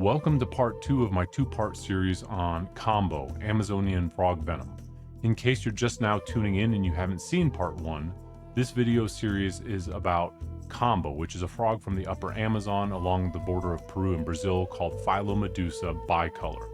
Welcome to part 2 of my 2-part series on Kambo, Amazonian frog venom. In case you're just now tuning in and you haven't seen part 1, this video series is about Kambo, which is a frog from the upper Amazon along the border of Peru and Brazil called Phylomedusa bicolor.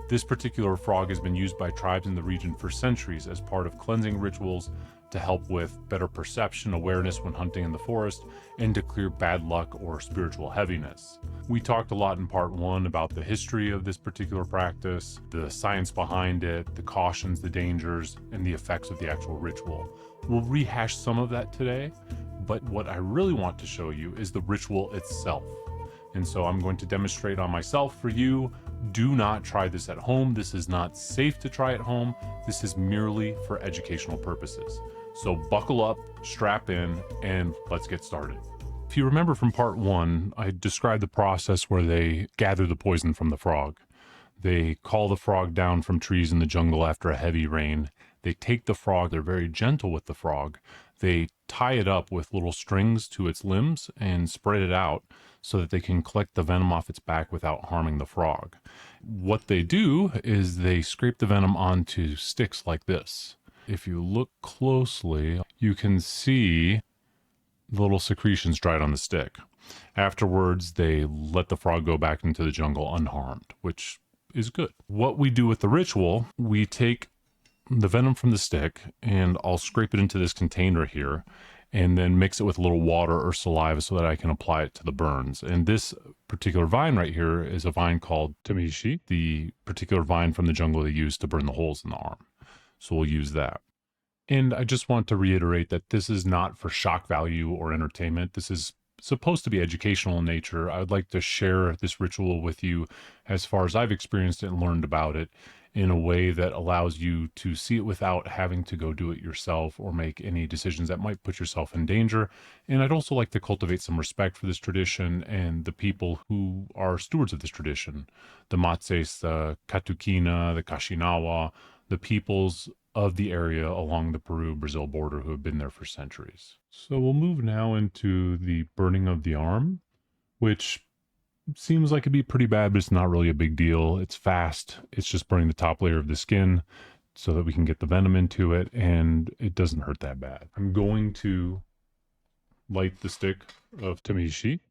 This particular frog has been used by tribes in the region for centuries as part of cleansing rituals to help with better perception, awareness when hunting in the forest, and to clear bad luck or spiritual heaviness. We talked a lot in part 1 about the history of this particular practice, the science behind it, the cautions, the dangers, and the effects of the actual ritual. We'll rehash some of that today, but what I really want to show you is the ritual itself. And so I'm going to demonstrate on myself for you. Do not try this at home. This is not safe to try at home. This is merely for educational purposes. So buckle up, strap in, and let's get started. If you remember from part 1, I described the process where they gather the poison from the frog. They call the frog down from trees in the jungle after a heavy rain. They take the frog, they're very gentle with the frog. They tie it up with little strings to its limbs and spread it out so that they can collect the venom off its back without harming the frog. What they do is they scrape the venom onto sticks like this. If you look closely, you can see the little secretions dried on the stick. Afterwards, they let the frog go back into the jungle unharmed, which is good. What we do with the ritual, we take the venom from the stick and I'll scrape it into this container here and then mix it with a little water or saliva so that I can apply it to the burns. And this particular vine right here is a vine called tamishi, the particular vine from the jungle they use to burn the holes in the arm. So we'll use that. And I just want to reiterate that this is not for shock value or entertainment. This is supposed to be educational in nature. I would like to share this ritual with you as far as I've experienced it and learned about it in a way that allows you to see it without having to go do it yourself or make any decisions that might put yourself in danger. And I'd also like to cultivate some respect for this tradition and the people who are stewards of this tradition, the Matses, the Katukina, the Kashinawa, the peoples of the area along the Peru-Brazil border who have been there for centuries. So we'll move now into the burning of the arm, which seems like it'd be pretty bad, but it's not really a big deal. It's fast. It's just burning the top layer of the skin so that we can get the venom into it, and it doesn't hurt that bad. I'm going to light the stick of tamishi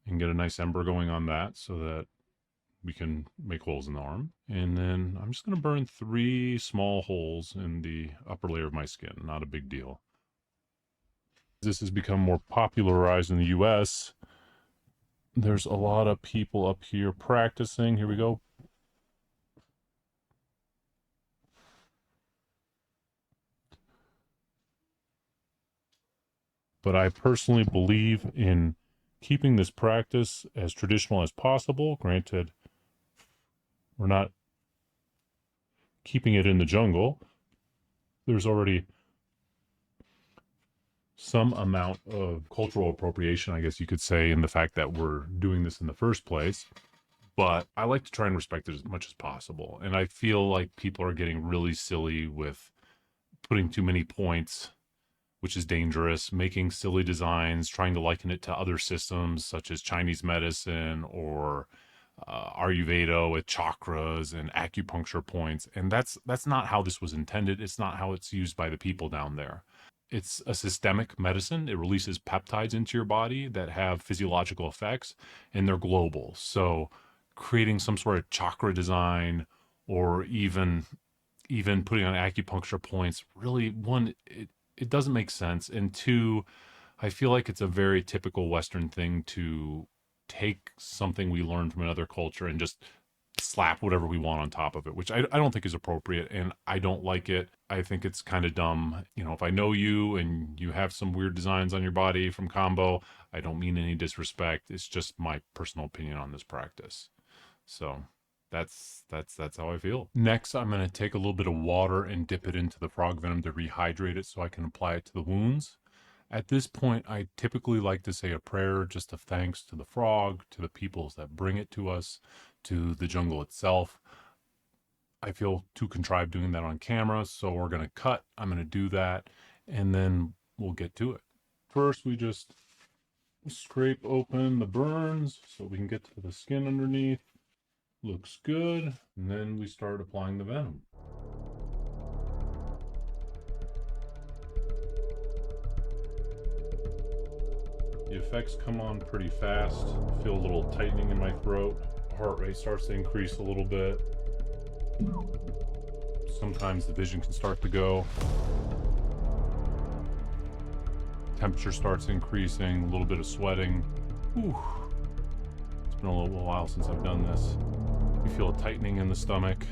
and get a nice ember going on that so that we can make holes in the arm. And then I'm just going to burn 3 small holes in the upper layer of my skin. Not a big deal. This has become more popularized in the US. There's a lot of people up here practicing. Here we go. But I personally believe in keeping this practice as traditional as possible. Granted, we're not keeping it in the jungle. There's already some amount of cultural appropriation, I guess you could say, in the fact that we're doing this in the first place. But I like to try and respect it as much as possible. And I feel like people are getting really silly with putting too many points, which is dangerous, making silly designs, trying to liken it to other systems such as Chinese medicine or Ayurveda with chakras and acupuncture points. And that's not how this was intended. It's not how it's used by the people down there. It's a systemic medicine. It releases peptides into your body that have physiological effects, and they're global. So creating some sort of chakra design or even putting on acupuncture points, really, one, it doesn't make sense. And 2, I feel like it's a very typical Western thing to take something we learned from another culture and just slap whatever we want on top of it, which I don't think is appropriate, and I don't like it. I think it's kind of dumb. You know, if I know you and you have some weird designs on your body from Kambo, I don't mean any disrespect. It's just my personal opinion on this practice. So that's how I feel. Next, I'm going to take a little bit of water and dip it into the frog venom to rehydrate it so I can apply it to the wounds. At this point, I typically like to say a prayer just of thanks to the frog, to the peoples that bring it to us, to the jungle itself. I feel too contrived doing that on camera, so we're going to cut. I'm going to do that, and then we'll get to it. First, we just Scrape open the burns so we can get to the skin underneath. Looks good. And then we start applying the venom. The effects come on pretty fast. I feel a little tightening in my throat. Heart rate starts to increase a little bit. Sometimes the vision can start to go. Temperature starts increasing, a little bit of sweating. Whew. It's been a little while since I've done this. You feel a tightening in the stomach.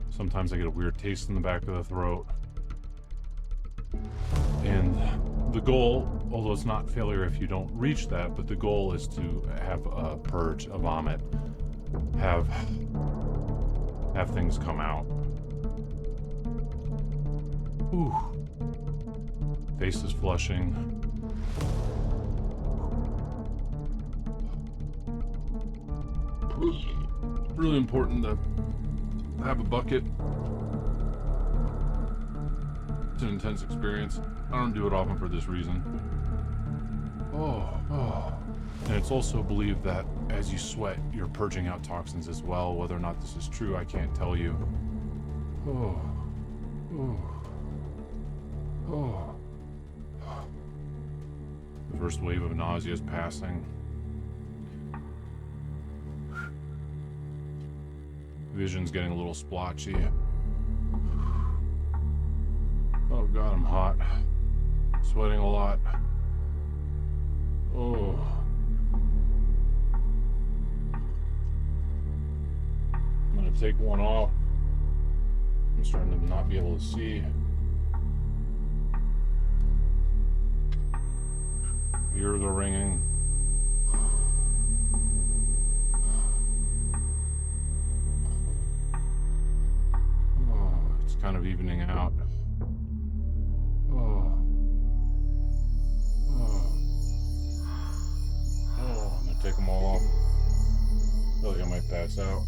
Sometimes I get a weird taste in the back of the throat. And the goal, although it's not failure if you don't reach that, but the goal is to have a purge, a vomit, have things come out. Ooh. Face is flushing. Really important to have a bucket. It's an intense experience. I don't do it often for this reason. And it's also believed that as you sweat, you're purging out toxins as well. Whether or not this is true, I can't tell you. The first wave of nausea is passing. Vision's getting a little splotchy. Oh God, I'm hot. Sweating a lot. Oh. I'm gonna take one off. I'm starting to not be able to see. Ears are ringing. Oh, it's kind of evening out. I'm gonna take them all off. I feel like I might pass out.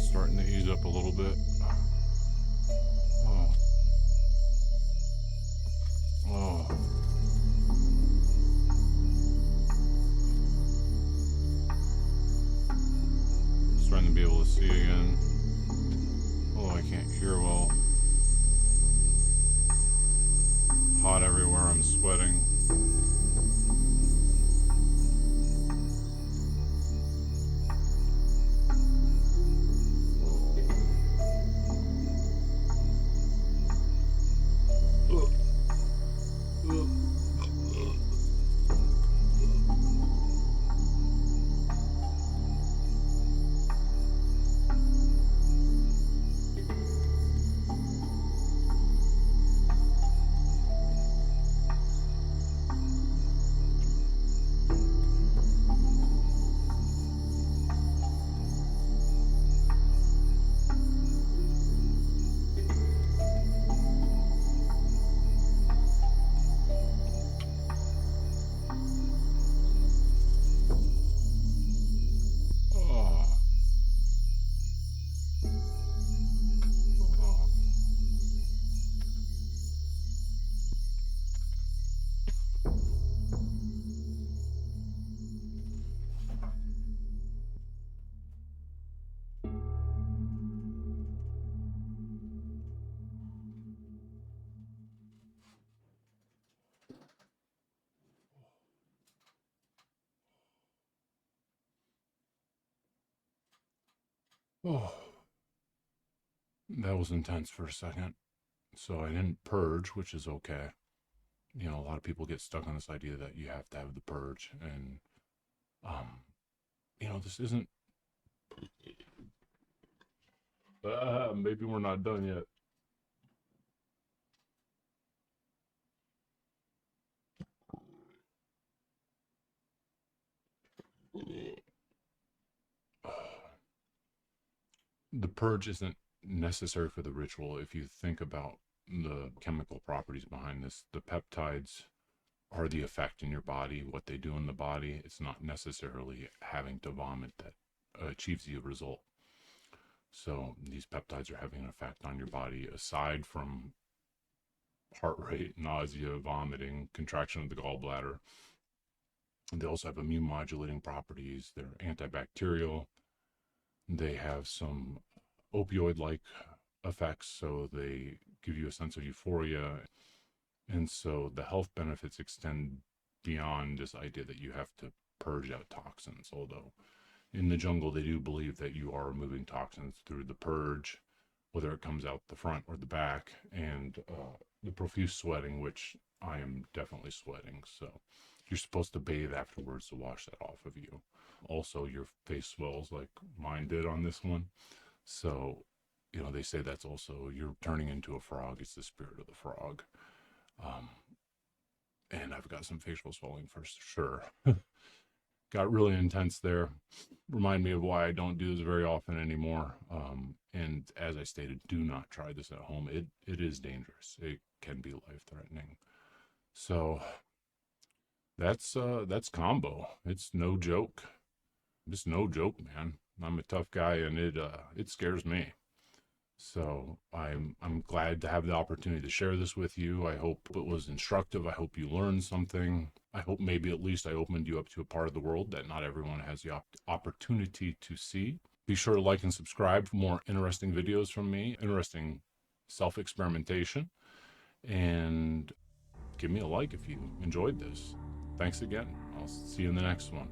Starting to ease up a little bit. Starting to be able to see again. Oh, I can't hear well. Hot everywhere, I'm sweating. Oh, that was intense for a second. So I didn't purge, which is okay. You know, a lot of people get stuck on this idea that you have to have the purge, and you know, this isn't. Maybe we're not done yet. The purge isn't necessary for the ritual if you think about the chemical properties behind this. The peptides are the effect in your body, what they do in the body. It's not necessarily having to vomit that achieves the result. So these peptides are having an effect on your body aside from heart rate, nausea, vomiting, contraction of the gallbladder. And they also have immune modulating properties. They're antibacterial. They have some opioid like effects, so they give you a sense of euphoria. And so the health benefits extend beyond this idea that you have to purge out toxins, although in the jungle they do believe that you are removing toxins through the purge, whether it comes out the front or the back, and the profuse sweating, which I am definitely sweating. So you're supposed to bathe afterwards to wash that off of you. Also, your face swells like mine did on this one. So, they say that's also you're turning into a frog. It's the spirit of the frog. Um, and I've got some facial swelling for sure. Got really intense there. Remind me of why I don't do this very often anymore. And as I stated, do not try this at home. It is dangerous. It can be life threatening. So that's Kambo. It's no joke. It's no joke, man. I'm a tough guy, and it scares me. So I'm glad to have the opportunity to share this with you. I hope it was instructive. I hope you learned something. I hope maybe at least I opened you up to a part of the world that not everyone has the opportunity to see. Be sure to like and subscribe for more interesting videos from me, interesting self-experimentation, and give me a like if you enjoyed this. Thanks again. I'll see you in the next one.